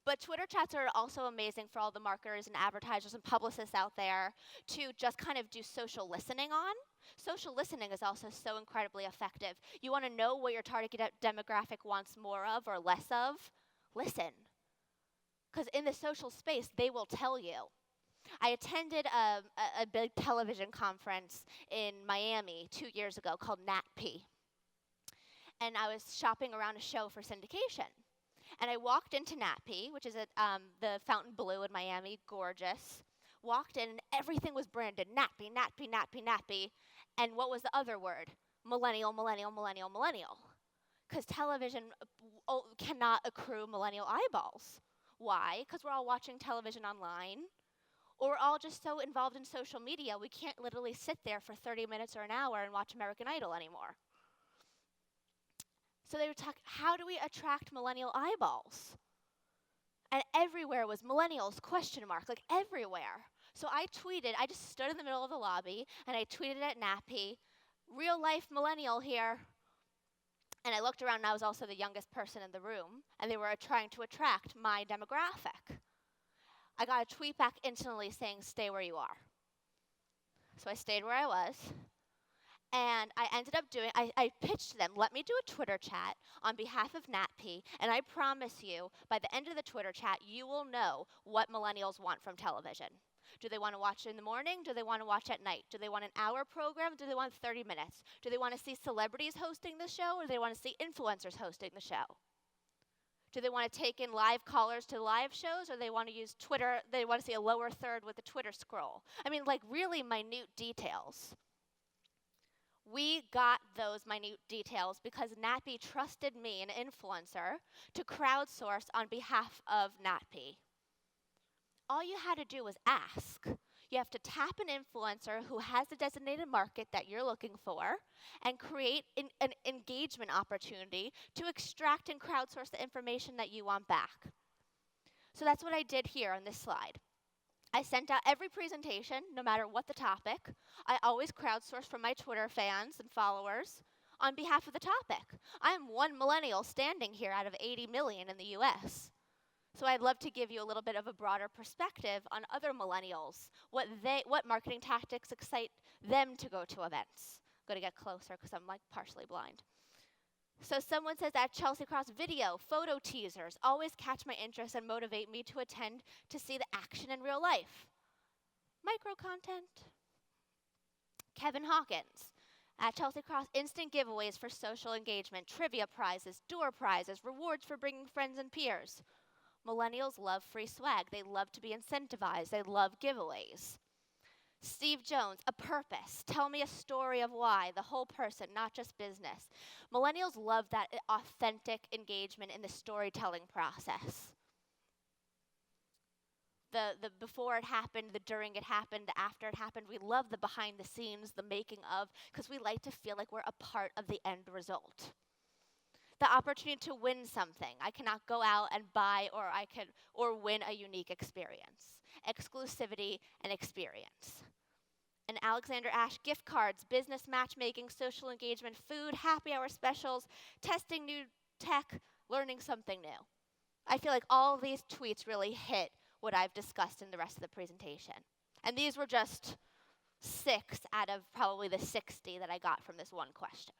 But Twitter chats are also amazing for all the marketers and advertisers and publicists out there to just kind of do social listening on. Social listening is also so incredibly effective. You want to know what your target demographic wants more of or less of? Listen. Because in the social space, they will tell you. I attended a big television conference in Miami 2 years ago called NatP. And I was shopping around a show for syndication. And I walked into NatP, which is at the Fountain Blue in Miami, gorgeous. Walked in and everything was branded, NatP, NatP, NatP, NatP. And what was the other word? Millennial, millennial, millennial, millennial. Because television cannot accrue millennial eyeballs. Why? Because we're all watching television online. Or we're all just so involved in social media, we can't literally sit there for 30 minutes or an hour and watch American Idol anymore. So they would talk, how do we attract millennial eyeballs? And everywhere was millennials, question mark, like everywhere. So I tweeted, I just stood in the middle of the lobby, and I tweeted at NatP, real life millennial here. And I looked around, and I was also the youngest person in the room, and they were trying to attract my demographic. I got a tweet back instantly saying, stay where you are. So I stayed where I was. And I ended up I pitched them, let me do a Twitter chat on behalf of NatP, and I promise you, by the end of the Twitter chat, you will know what millennials want from television. Do they want to watch in the morning? Do they want to watch at night? Do they want an hour program? Do they want 30 minutes? Do they want to see celebrities hosting the show, or do they want to see influencers hosting the show? Do they want to take in live callers to live shows, or they want to use Twitter, they want to see a lower third with the Twitter scroll? I mean, like really minute details. We got those minute details because NatP trusted me, an influencer, to crowdsource on behalf of NatP. All you had to do was ask. You have to tap an influencer who has the designated market that you're looking for and create an engagement opportunity to extract and crowdsource the information that you want back. So that's what I did here on this slide. I sent out every presentation, no matter what the topic. I always crowdsource from my Twitter fans and followers on behalf of the topic. I am one millennial standing here out of 80 million in the US. So I'd love to give you a little bit of a broader perspective on other millennials, what marketing tactics excite them to go to events. I'm going to get closer because I'm like partially blind. So someone says at Chelsea Krost, video, photo teasers always catch my interest and motivate me to attend to see the action in real life. Micro content. Kevin Hawkins, at Chelsea Krost, instant giveaways for social engagement, trivia prizes, door prizes, rewards for bringing friends and peers. Millennials love free swag. They love to be incentivized. They love giveaways. Steve Jones, a purpose. Tell me a story of why, the whole person, not just business. Millennials love that authentic engagement in the storytelling process. The before it happened, the during it happened, the after it happened. We love the behind the scenes, the making of, because we like to feel like we're a part of the end result. The opportunity to win something. I cannot go out and buy or win a unique experience. Exclusivity and experience. And Alexander Ash, gift cards, business matchmaking, social engagement, food, happy hour specials, testing new tech, learning something new. I feel like all of these tweets really hit what I've discussed in the rest of the presentation. And these were just 6 out of probably the 60 that I got from this one question.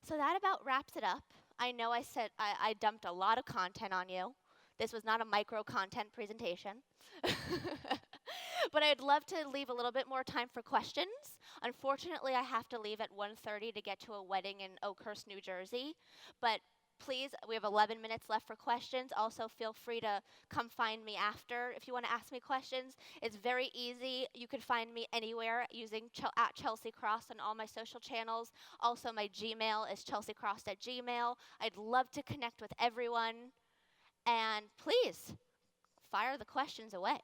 So that about wraps it up. I know I said I dumped a lot of content on you. This was not a micro content presentation. But I'd love to leave a little bit more time for questions. Unfortunately, I have to leave at 1:30 to get to a wedding in Oakhurst, New Jersey, but please, we have 11 minutes left for questions. Also, feel free to come find me after if you want to ask me questions. It's very easy. You can find me anywhere using at Chelsea Krost on all my social channels. Also, my Gmail is chelseacrost@gmail. I'd love to connect with everyone. And please, fire the questions away.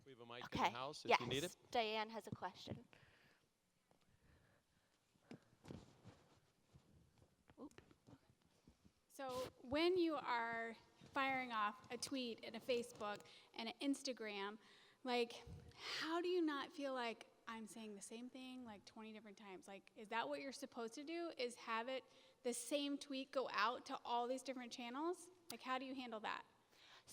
We have a mic in the house if yes. you need it. Diane has a question. So when you are firing off a tweet and a Facebook and an Instagram, like, how do you not feel like I'm saying the same thing like 20 different times? Like, is that what you're supposed to do, is have it, the same tweet go out to all these different channels? Like, how do you handle that?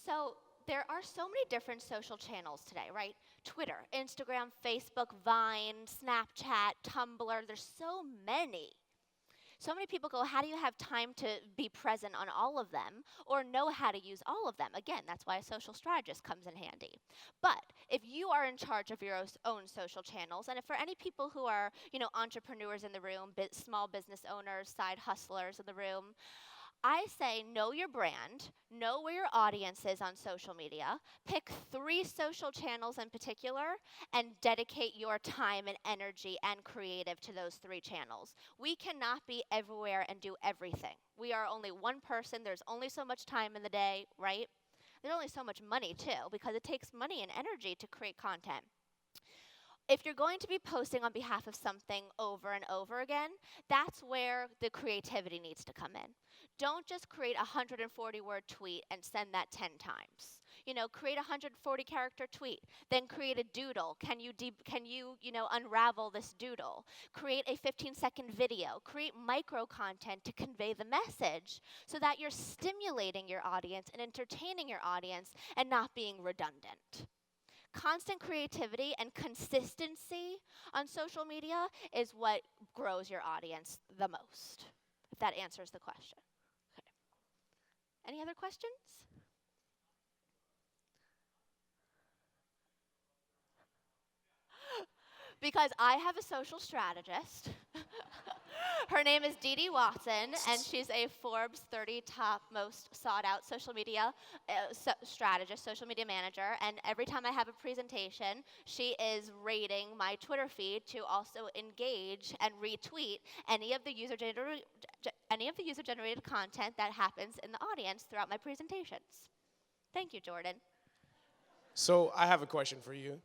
So there are so many different social channels today, right? Twitter, Instagram, Facebook, Vine, Snapchat, Tumblr. There's so many. So many people go, how do you have time to be present on all of them or know how to use all of them? Again, that's why a social strategist comes in handy. But if you are in charge of your own social channels, and if for any people who are, entrepreneurs in the room, small business owners, side hustlers in the room, I say know your brand, know where your audience is on social media, pick 3 social channels in particular, and dedicate your time and energy and creative to those 3 channels. We cannot be everywhere and do everything. We are only one person. There's only so much time in the day, right? There's only so much money, too, because it takes money and energy to create content. If you're going to be posting on behalf of something over and over again, that's where the creativity needs to come in. Don't just create a 140-word tweet and send that 10 times. Create a 140-character tweet, then create a doodle. Can you unravel this doodle? Create a 15-second video. Create micro content to convey the message so that you're stimulating your audience and entertaining your audience and not being redundant. Constant creativity and consistency on social media is what grows your audience the most, if that answers the question. Okay. Any other questions? Because I have a social strategist. Her name is Dee Dee Watson, and she's a Forbes 30 top most sought out social media strategist, social media manager. And every time I have a presentation, she is rating my Twitter feed to also engage and retweet any of the user-generated content that happens in the audience throughout my presentations. Thank you, Jordan. So I have a question for you.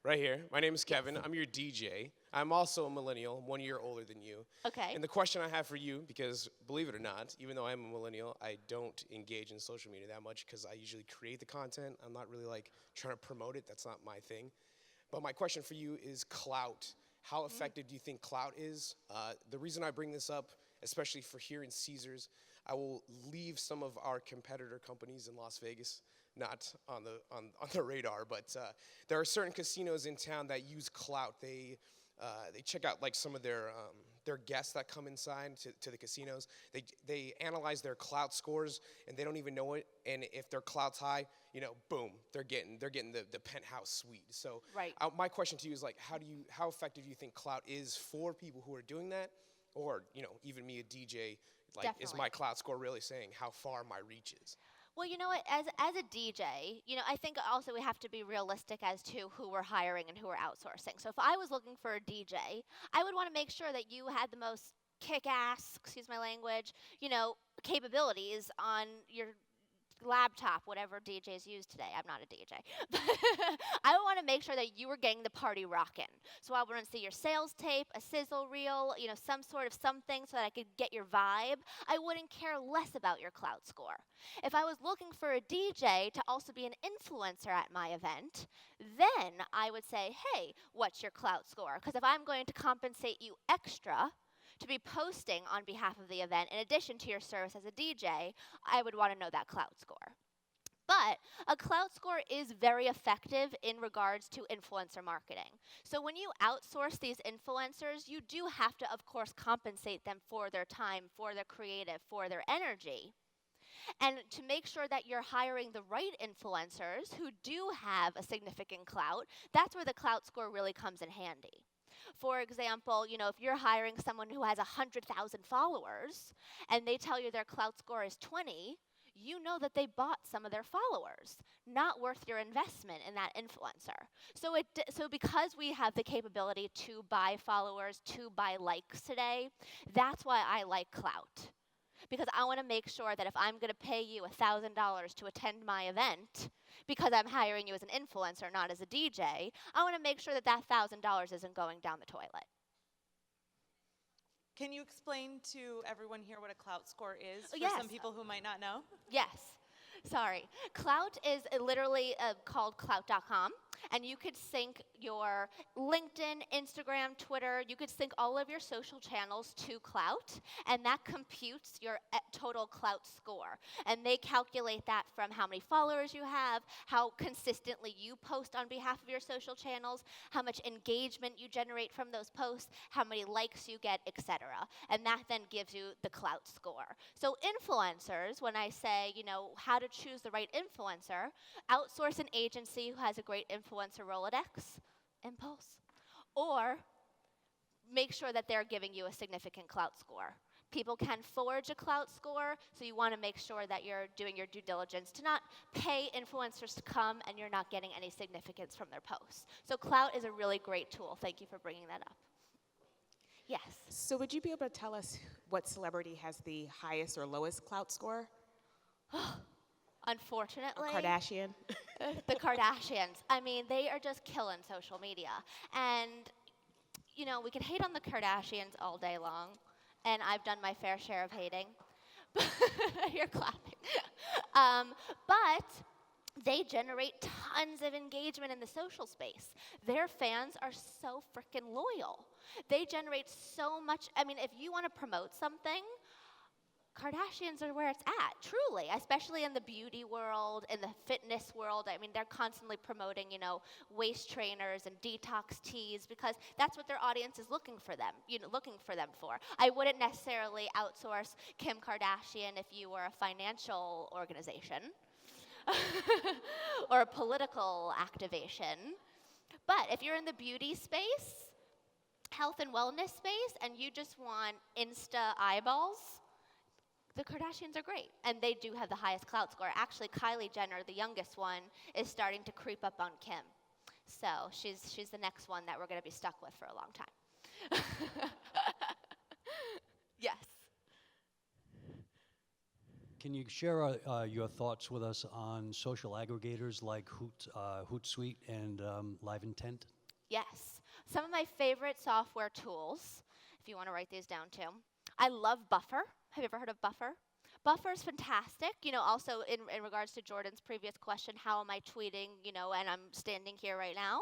Right here. My name is Kevin. I'm your DJ. I'm also a millennial. I'm 1 year older than you. Okay. And the question I have for you, because believe it or not, even though I'm a millennial, I don't engage in social media that much because I usually create the content. I'm not really trying to promote it. That's not my thing. But my question for you is clout. How effective do you think clout is? The reason I bring this up, especially for here in Caesars, I will leave some of our competitor companies in Las Vegas not on the radar, but there are certain casinos in town that use clout. They check out some of their guests that come inside to the casinos. They analyze their clout scores and they don't even know it. And if their clout's high, boom, they're getting the penthouse suite. So right. My question to you is how effective do you think clout is for people who are doing that, or even me, a DJ? Definitely. Is my clout score really saying how far my reach is? Well, you know what, as a DJ, I think also we have to be realistic as to who we're hiring and who we're outsourcing. So if I was looking for a DJ, I would want to make sure that you had the most kick-ass, excuse my language, capabilities on your laptop, whatever DJs use today. I'm not a DJ. I would want to make sure that you were getting the party rockin'. So I want to see your sales tape, a sizzle reel, some sort of something so that I could get your vibe. I wouldn't care less about your clout score. If I was looking for a DJ to also be an influencer at my event, then I would say, hey, what's your clout score? Because if I'm going to compensate you extra to be posting on behalf of the event, in addition to your service as a DJ, I would want to know that clout score. But a clout score is very effective in regards to influencer marketing. So when you outsource these influencers, you do have to, of course, compensate them for their time, for their creative, for their energy. And to make sure that you're hiring the right influencers who do have a significant clout, that's where the clout score really comes in handy. For example, if you're hiring someone who has 100,000 followers and they tell you their clout score is 20, you know that they bought some of their followers. Not worth your investment in that influencer. So because we have the capability to buy followers, to buy likes today, that's why I like clout. Because I want to make sure that if I'm going to pay you $1,000 to attend my event, because I'm hiring you as an influencer, not as a DJ, I want to make sure that that $1,000 isn't going down the toilet. Can you explain to everyone here what a clout score is for Yes. some people who might not know? Yes. Sorry. Clout is literally called clout.com, and you could sync your LinkedIn, Instagram, Twitter, you could sync all of your social channels to Clout, and that computes your total Clout score. And they calculate that from how many followers you have, how consistently you post on behalf of your social channels, how much engagement you generate from those posts, how many likes you get, etc. And that then gives you the Clout score. So influencers, when I say, how to choose the right influencer, outsource an agency who has a great influencer Rolodex, Impulse, or make sure that they're giving you a significant clout score. People can forge a clout score, so you want to make sure that you're doing your due diligence to not pay influencers to come and you're not getting any significance from their posts. So clout is a really great tool. Thank you for bringing that up. Yes. So would you be able to tell us what celebrity has the highest or lowest clout score? Unfortunately. A Kardashian? The Kardashians. I mean, they are just killing social media. And, we can hate on the Kardashians all day long, and I've done my fair share of hating. You're clapping. But they generate tons of engagement in the social space. Their fans are so freaking loyal. They generate so much. I mean, if you want to promote something, Kardashians are where it's at, truly, especially in the beauty world, in the fitness world. I mean, they're constantly promoting, waist trainers and detox teas because that's what their audience is looking for them for. I wouldn't necessarily outsource Kim Kardashian if you were a financial organization or a political activation. But if you're in the beauty space, health and wellness space, and you just want Insta eyeballs, the Kardashians are great, and they do have the highest clout score. Actually, Kylie Jenner, the youngest one, is starting to creep up on Kim. So she's the next one that we're going to be stuck with for a long time. Yes. Can you share your thoughts with us on social aggregators like Hootsuite and Live Intent? Yes. Some of my favorite software tools, if you want to write these down too. I love Buffer. Have you ever heard of Buffer? Buffer is fantastic. Also in regards to Jordan's previous question, how am I tweeting, and I'm standing here right now.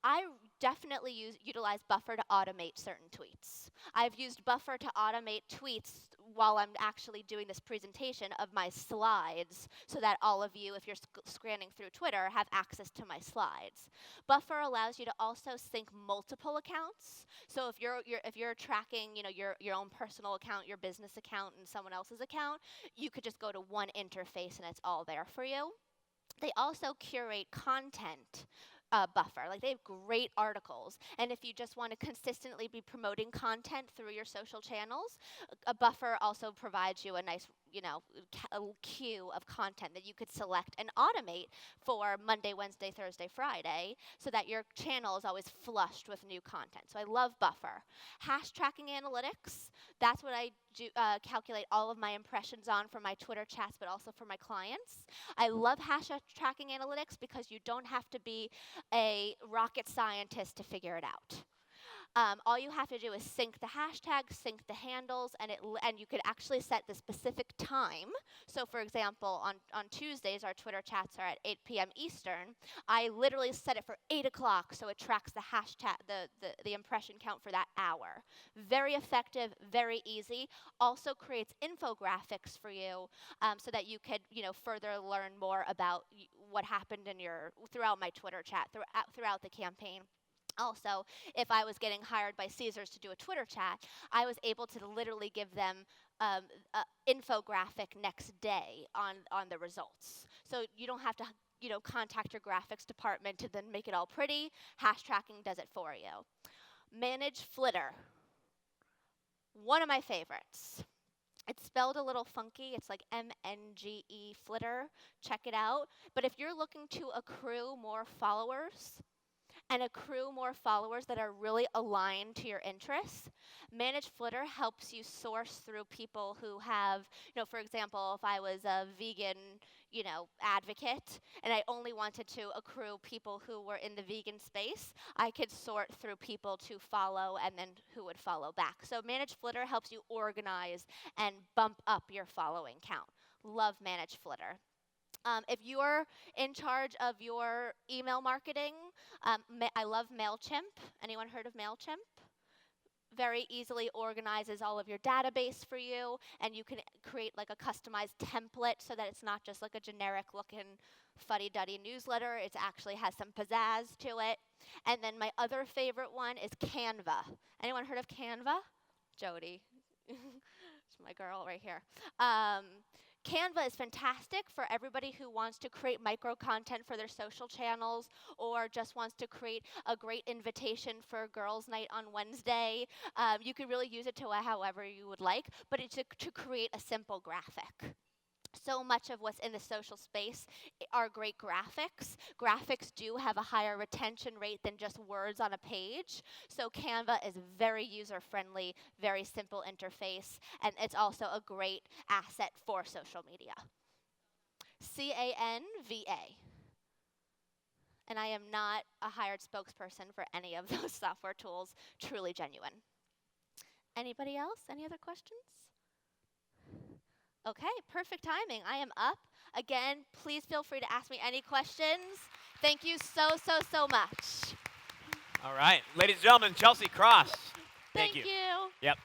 I definitely utilize Buffer to automate certain tweets. I've used Buffer to automate tweets while I'm actually doing this presentation of my slides so that all of you, if you're scanning through Twitter, have access to my slides. Buffer allows you to also sync multiple accounts. So if you're tracking, your own personal account, your business account, and someone else's account, you could just go to one interface and it's all there for you. They also curate content. Buffer. Like, they have great articles. And if you just want to consistently be promoting content through your social channels, a Buffer also provides you a nice, a queue of content that you could select and automate for Monday, Wednesday, Thursday, Friday, so that your channel is always flushed with new content. So I love Buffer. Hash tracking analytics, that's what I do, calculate all of my impressions on for my Twitter chats, but also for my clients. I love hash tracking analytics because you don't have to be a rocket scientist to figure it out. All you have to do is sync the hashtags, sync the handles, and you could actually set the specific time. So for example, on Tuesdays, our Twitter chats are at 8 p.m. Eastern. I literally set it for 8 o'clock so it tracks the hashtag, the impression count for that hour. Very effective, very easy. Also creates infographics for you so that you could, further learn more about what happened throughout my Twitter chat, throughout the campaign. Also, if I was getting hired by Caesars to do a Twitter chat, I was able to literally give them a infographic next day on the results. So you don't have to contact your graphics department to then make it all pretty. Hash tracking does it for you. Manage Flitter. One of my favorites. It's spelled a little funky. It's like MNGE Flitter. Check it out. But if you're looking to accrue more followers that are really aligned to your interests, Manage Flitter helps you source through people who have, for example, if I was a vegan, advocate, and I only wanted to accrue people who were in the vegan space, I could sort through people to follow and then who would follow back. So Manage Flitter helps you organize and bump up your following count. Love Manage Flitter. If you're in charge of your email marketing, I love MailChimp. Anyone heard of MailChimp? Very easily organizes all of your database for you, and you can create like a customized template so that it's not just like a generic looking fuddy-duddy newsletter. It actually has some pizzazz to it. And then my other favorite one is Canva. Anyone heard of Canva? Jody. It's my girl right here. Canva is fantastic for everybody who wants to create micro content for their social channels or just wants to create a great invitation for girls' night on Wednesday. You can really use it to however you would like, but it's to create a simple graphic. So much of what's in the social space are great graphics. Graphics do have a higher retention rate than just words on a page. So Canva is very user-friendly, very simple interface, and it's also a great asset for social media. Canva. And I am not a hired spokesperson for any of those software tools, truly genuine. Anybody else? Any other questions? Okay, perfect timing. I am up. Again, please feel free to ask me any questions. Thank you so much. All right. Ladies and gentlemen, Chelsea Krost. Thank you. Yep.